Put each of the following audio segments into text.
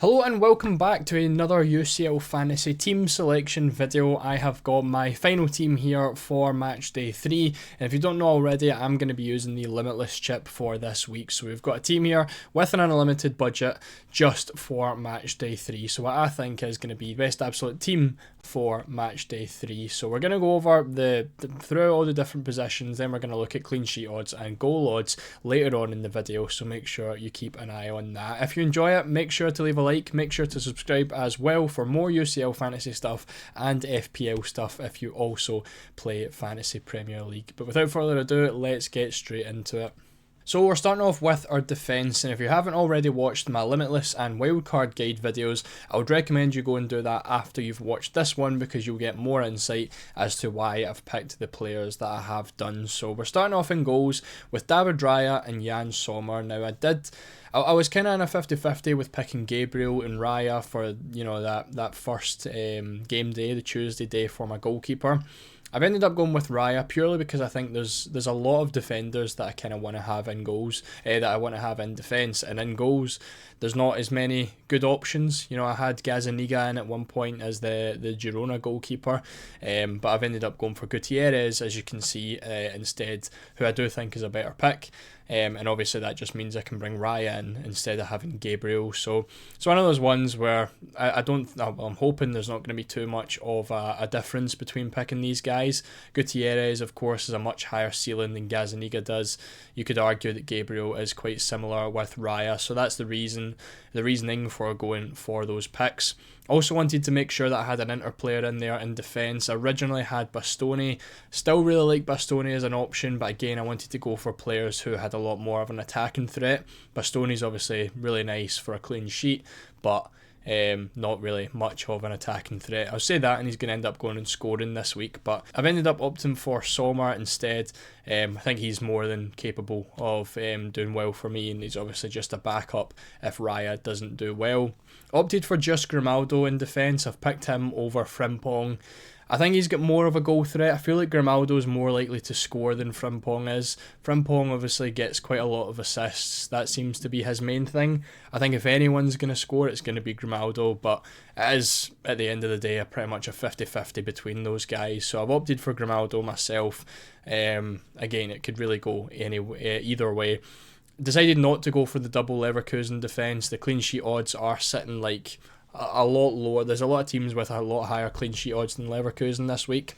Hello and welcome back to another UCL Fantasy team selection video. I have got my final team here for Matchday 3, and if you don't know already, I'm going to be using the Limitless chip for this week. So we've got a team here with an unlimited budget just for Matchday 3. So what I think is going to be best absolute team for Matchday 3. So we're going to go over through all the different positions, then we're going to look at clean sheet odds and goal odds later on in the video, so make sure you keep an eye on that. If you enjoy it, make sure to leave a like, make sure to subscribe as well for more UCL Fantasy stuff and FPL stuff if you also play Fantasy Premier League. But without further ado, let's get straight into it. So we're starting off with our defence, and if you haven't already watched my Limitless and Wildcard Guide videos, I would recommend you go and do that after you've watched this one, because you'll get more insight as to why I've picked the players that I have done. So we're starting off in goals with David Raya and Jan Sommer. Now I was kind of in a 50-50 with picking Gabriel and Raya for, that first game day, the Tuesday day, for my goalkeeper. I've ended up going with Raya purely because I think there's a lot of defenders that I kind of want to have in goals, that I want to have in defence, and in goals there's not as many good options. I had Gazaniga in at one point as the Girona goalkeeper, but I've ended up going for Gutierrez, as you can see, instead, who I do think is a better pick. And obviously that just means I can bring Raya in instead of having Gabriel. So it's one of those ones where I'm hoping there's not going to be too much of a difference between picking these guys. Gutierrez, of course, is a much higher ceiling than Gazaniga does. You could argue that Gabriel is quite similar with Raya, so that's the reasoning for going for those picks. Also wanted to make sure that I had an Inter player in there in defence. I originally had Bastoni. Still really like Bastoni as an option, but again I wanted to go for players who had a lot more of an attacking threat. Bastoni's obviously really nice for a clean sheet, but not really much of an attacking threat. I'll say that, and he's going to end up going and scoring this week, but I've ended up opting for Sommer instead. I think he's more than capable of doing well for me, and he's obviously just a backup if Raya doesn't do well. Opted for just Grimaldo in defence. I've picked him over Frimpong. I think he's got more of a goal threat. I feel like Grimaldo's more likely to score than Frimpong is. Frimpong obviously gets quite a lot of assists. That seems to be his main thing. I think if anyone's going to score, it's going to be Grimaldo, but it is, at the end of the day, pretty much a 50-50 between those guys. So I've opted for Grimaldo myself. Again, it could really go either way. Decided not to go for the double Leverkusen defence. The clean sheet odds are sitting like a lot lower. There's a lot of teams with a lot higher clean sheet odds than Leverkusen this week.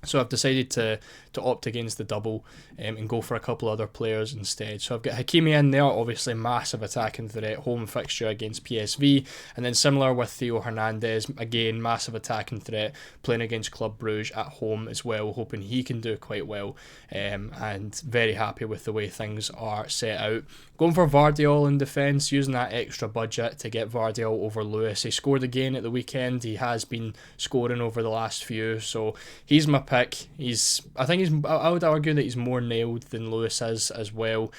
So I've decided to opt against the double and go for a couple other players instead. So I've got Hakimi in there, obviously massive attacking threat, home fixture against PSV. And then similar with Theo Hernandez, again, massive attacking threat, playing against Club Brugge at home as well, hoping he can do quite well. And very happy with the way things are set out. Going for Vardiol in defence, using that extra budget to get Vardiol over Lewis. He scored again at the weekend. He has been scoring over the last few, so he's my pick. I would argue that he's more nailed than Lewis is as well.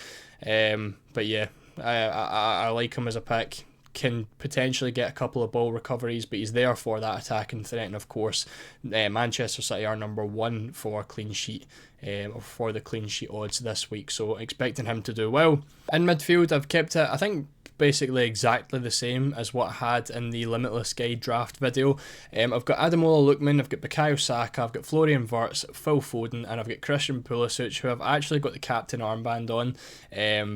But yeah, I like him as a pick. Can potentially get a couple of ball recoveries, but he's there for that attacking threat. And of course, Manchester City are number one for clean sheet, or for the clean sheet odds this week. So expecting him to do well. In midfield, I've kept it, I think, basically exactly the same as what I had in the Limitless Guide draft video. I've got Ademola Lookman, I've got Bukayo Saka, I've got Florian Wirtz, Phil Foden, and I've got Christian Pulisic, who I've actually got the captain armband on,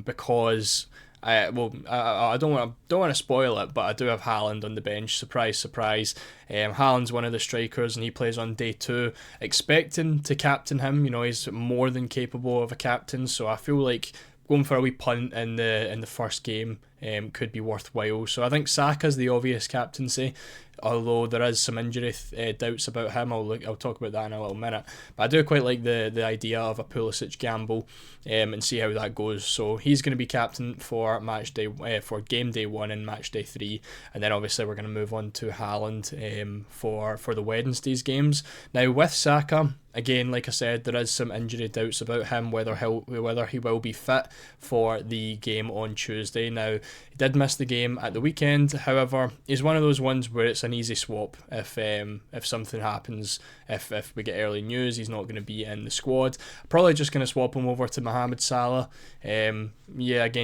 because I don't want to spoil it, but I do have Haaland on the bench. Surprise, surprise. Haaland's one of the strikers, and he plays on day 2. Expecting to captain him, he's more than capable of a captain. So I feel like going for a wee punt in the first game could be worthwhile. So I think Saka's the obvious captaincy, although there is some injury doubts about him. I'll talk about that in a little minute. But I do quite like the idea of a Pulisic gamble, and see how that goes. So he's going to be captain for for game day 1 and match day 3, and then obviously we're going to move on to Haaland for the Wednesday's games. Now with Saka, again, like I said, there is some injury doubts about him, whether he will be fit for the game on Tuesday. Now, He did miss the game at the weekend. However, he's one of those ones where it's an easy swap if something happens. If we get early news he's not going to be in the squad, probably just going to swap him over to Mohamed Salah. Again,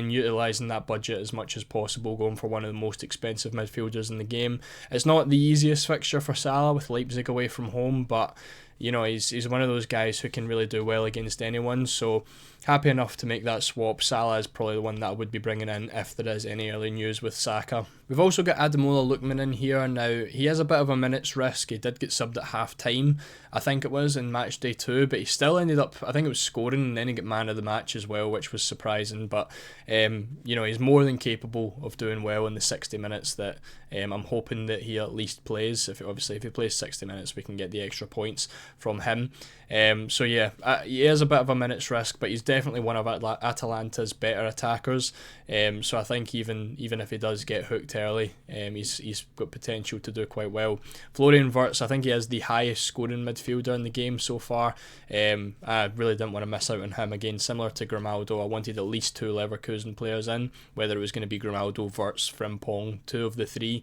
utilising that budget as much as possible, going for one of the most expensive midfielders in the game. It's not the easiest fixture for Salah with Leipzig away from home, but he's one of those guys who can really do well against anyone, so happy enough to make that swap. Salah is probably the one that I would be bringing in if there is any early news with Saka. We've also got Ademola Lookman in here. Now, he has a bit of a minutes risk. He did get subbed at half time, I think it was, in Matchday 2, but he still ended up, I think it was scoring, and then he got man of the match as well, which was surprising, but he's more than capable of doing well in the 60 minutes that I'm hoping that he at least plays. If he plays 60 minutes, we can get the extra points from him. He is a bit of a minutes risk, but he's definitely one of Atalanta's better attackers. So I think even if he does get hooked early, he's got potential to do quite well. Florian Wirtz, I think he is the highest scoring midfielder in the game so far. I really didn't want to miss out on him. Again, similar to Grimaldo, I wanted at least 2 Leverkusen players in, whether it was going to be Grimaldo, Wirtz, Frimpong, 2 of the 3.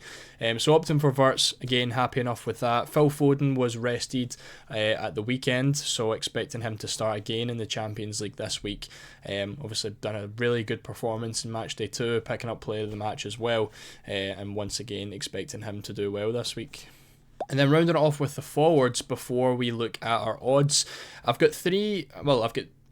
So opting for Wirtz, again, happy enough with that. Phil Foden was rested at the weekend, so expecting him to start again in the Champions League this week. Obviously done a really good performance in Matchday 2, picking up player of the match as well, and once again expecting him to do well this week. And then rounding it off with the forwards before we look at our odds, I've got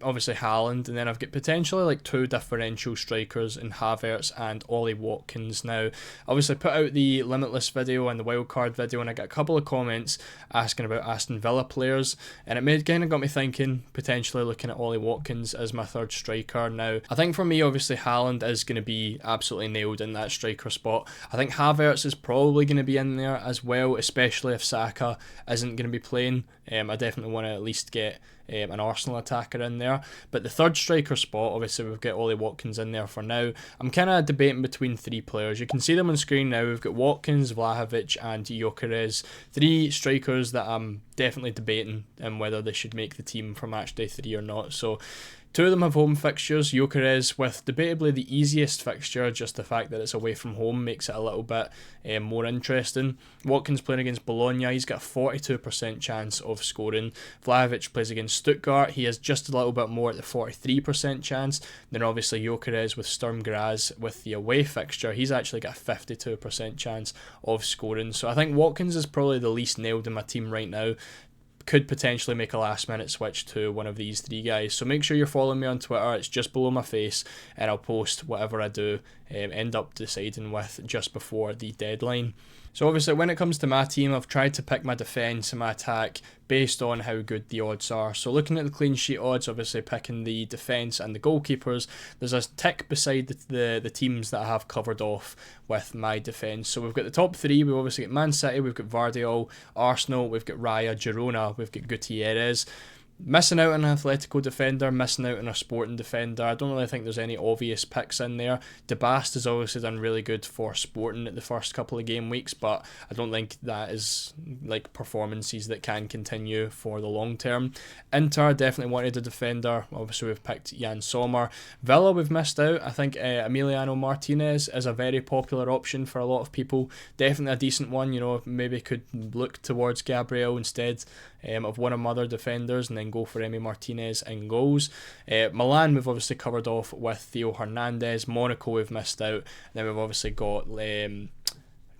obviously Haaland, and then I've got potentially like 2 differential strikers in Havertz and Ollie Watkins. Now, obviously put out the Limitless video and the wildcard video, and I got a couple of comments asking about Aston Villa players, and it kind of got me thinking, potentially looking at Ollie Watkins as my 3rd striker. Now, I think for me, obviously Haaland is going to be absolutely nailed in that striker spot. I think Havertz is probably going to be in there as well, especially if Saka isn't going to be playing. I definitely want to at least get an Arsenal attacker in there. But the 3rd striker spot, obviously we've got Ollie Watkins in there for now. I'm kind of debating between 3 players. You can see them on screen now. We've got Watkins, Vlahovic and Gyökeres. 3 strikers that I'm definitely debating on whether they should make the team for Matchday 3 or not. So 2 of them have home fixtures. Gyökeres with debatably the easiest fixture, just the fact that it's away from home makes it a little bit more interesting. Watkins playing against Bologna, he's got a 42% chance of scoring. Vlahovic plays against Stuttgart, he has just a little bit more at the 43% chance. Then obviously Gyökeres with Sturm Graz with the away fixture, he's actually got a 52% chance of scoring. So I think Watkins is probably the least nailed in my team right now. Could potentially make a last minute switch to one of these 3 guys. So make sure you're following me on Twitter. It's just below my face, and I'll post whatever I do end up deciding with just before the deadline. So obviously when it comes to my team, I've tried to pick my defence and my attack based on how good the odds are. So looking at the clean sheet odds, obviously picking the defence and the goalkeepers, there's a tick beside the teams that I have covered off with my defence. So we've got the top 3, we've obviously got Man City, we've got Vardiol, Arsenal, we've got Raya, Girona, we've got Gutierrez. Missing out on an Atletico defender, missing out on a Sporting defender. I don't really think there's any obvious picks in there. De Bast has obviously done really good for Sporting at the first couple of game weeks, but I don't think that is like performances that can continue for the long term. Inter definitely wanted a defender. Obviously we've picked Jan Sommer. Villa we've missed out. I think Emiliano Martinez is a very popular option for a lot of people. Definitely a decent one. Maybe could look towards Gabriel instead of one of my other defenders, and then go for Emi Martinez in goals. Milan we've obviously covered off with Theo Hernandez. Monaco we've missed out. And then we've obviously got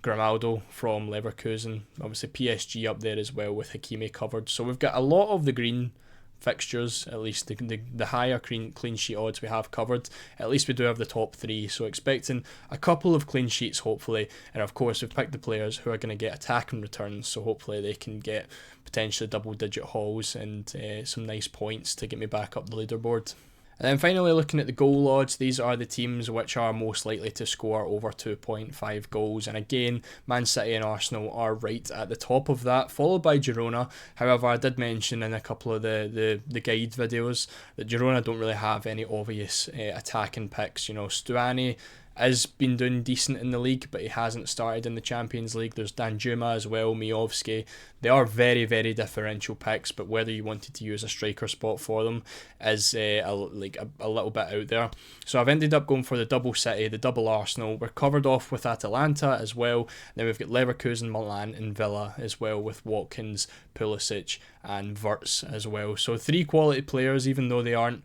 Grimaldo from Leverkusen. Obviously PSG up there as well with Hakimi covered. So we've got a lot of the green fixtures, at least the higher clean sheet odds we have covered. At least we do have the top 3, so expecting a couple of clean sheets hopefully, and of course we've picked the players who are going to get attacking returns, so hopefully they can get potentially double digit hauls and some nice points to get me back up the leaderboard. And then finally looking at the goal odds, these are the teams which are most likely to score over 2.5 goals. And again, Man City and Arsenal are right at the top of that, followed by Girona. However, I did mention in a couple of the guide videos that Girona don't really have any obvious attacking picks. Stuani has been doing decent in the league, but he hasn't started in the Champions League. There's Danjuma as well, Miovski. They are very, very differential picks, but whether you wanted to use a striker spot for them is a little bit out there. So I've ended up going for the double City, the double Arsenal. We're covered off with Atalanta as well. Then we've got Leverkusen, Milan and Villa as well, with Watkins, Pulisic and Wirtz as well. So 3 quality players, even though they aren't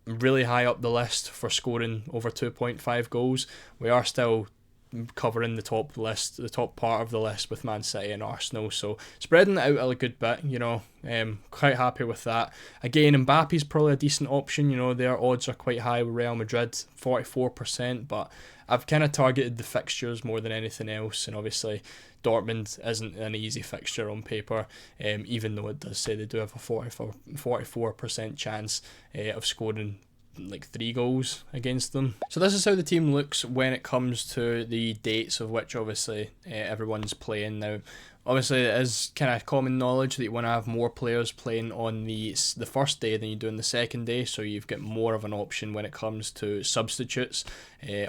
really high up the list for scoring over 2.5 goals. We are still covering the top part of the list with Man City and Arsenal, so spreading it out a good bit, quite happy with that. Again, Mbappe's probably a decent option, their odds are quite high with Real Madrid, 44%, but I've kind of targeted the fixtures more than anything else, and obviously Dortmund isn't an easy fixture on paper, even though it does say they do have a 44% chance of scoring like 3 goals against them. So this is how the team looks when it comes to the dates of which obviously everyone's playing now. Obviously, it is kind of common knowledge that you want to have more players playing on the first day than you do on the second day, so you've got more of an option when it comes to substitutes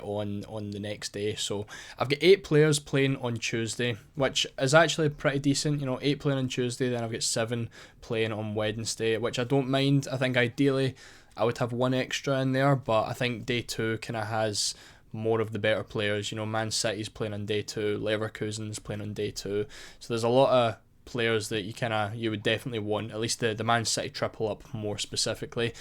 on the next day. So I've got 8 players playing on Tuesday, which is actually pretty decent. 8 playing on Tuesday, then I've got 7 playing on Wednesday, which I don't mind. I think ideally I would have 1 extra in there, but I think day 2 kind of has more of the better players. Man City's playing on day 2, Leverkusen's playing on day 2, so there's a lot of players that you would definitely want, at least the Man City triple up more specifically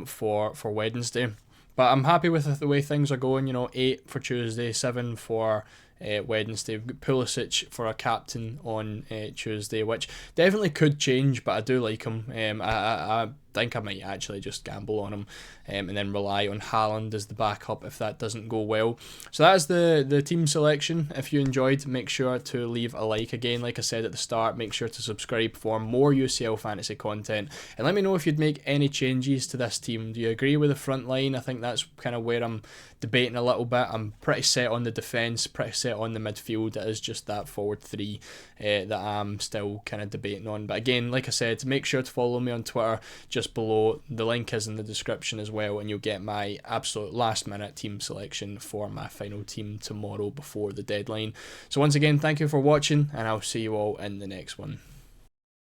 for Wednesday. But I'm happy with the way things are going. 8 for Tuesday, 7 for Wednesday. We've got Pulisic for a captain on Tuesday, which definitely could change, but I do like him. I think I might actually just gamble on him and then rely on Haaland as the backup if that doesn't go well. So that is the team selection. If you enjoyed, make sure to leave a like. Again, like I said at the start, make sure to subscribe for more UCL Fantasy content, and let me know if you'd make any changes to this team. Do you agree with the front line? I think that's kind of where I'm debating a little bit. I'm pretty set on the defence, pretty set on the midfield. It is just that forward 3 that I'm still kind of debating on. But again, like I said, make sure to follow me on Twitter just below. The link is in the description as well, and you'll get my absolute last minute team selection for my final team tomorrow before the deadline. So once again, thank you for watching, and I'll see you all in the next one.